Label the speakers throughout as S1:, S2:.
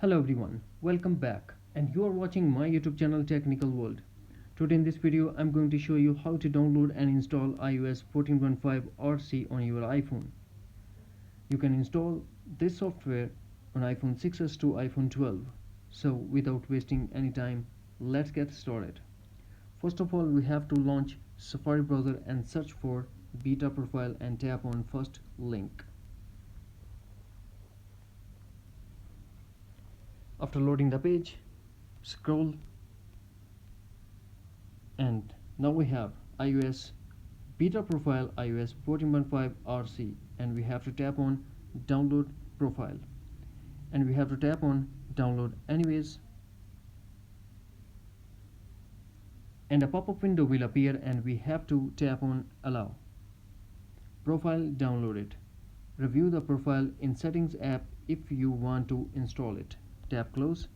S1: Hello everyone, welcome back, and you are watching my YouTube channel Technical World. Today in this video I'm going to show you how to download and install iOS 14.5 RC on your iPhone. You can install this software on iPhone 6s to iPhone 12. So without wasting any time, let's get started. First of all, we have to launch Safari browser and search for beta profile and tap on first link. After loading the page, scroll, and now we have iOS beta profile iOS 14.5 RC, and we have to tap on download profile, and we have to tap on download anyways, and a pop-up window will appear and we have to tap on allow. Profile downloaded. Review the profile in settings app if you want to install it. Tap close.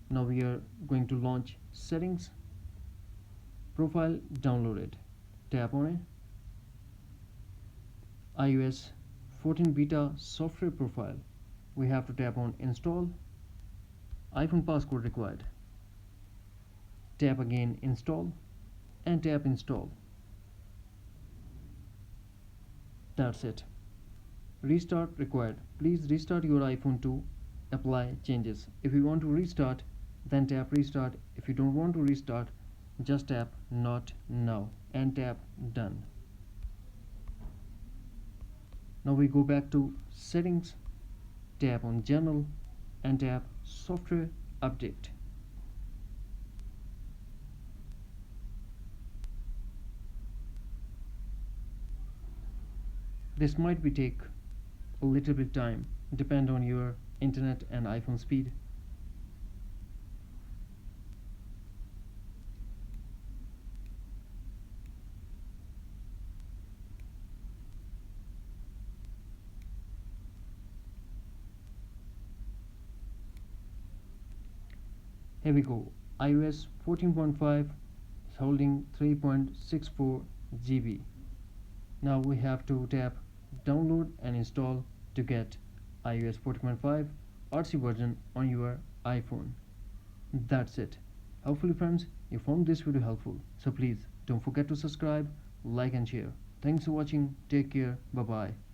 S1: Now we are going to launch settings. Profile downloaded. Tap on it. iOS 14 beta software profile. We have to tap on install. iPhone passcode required. Tap again install and tap install. That's it. Restart required. Please restart your iPhone to apply changes. If you want to restart, then tap restart. If you don't want to restart, just tap not now and tap done. Now we go back to settings, tap on general and tap software update. This might be take a little bit time, depend on your internet and iPhone speed. Here we go. iOS 14.5 is holding 3.64 GB. Now we have to tap download and install to get iOS 14.5 RC version on your iPhone. That's it. Hopefully friends, you found this video helpful. So please don't forget to subscribe, like and share. Thanks for watching. Take care. Bye bye.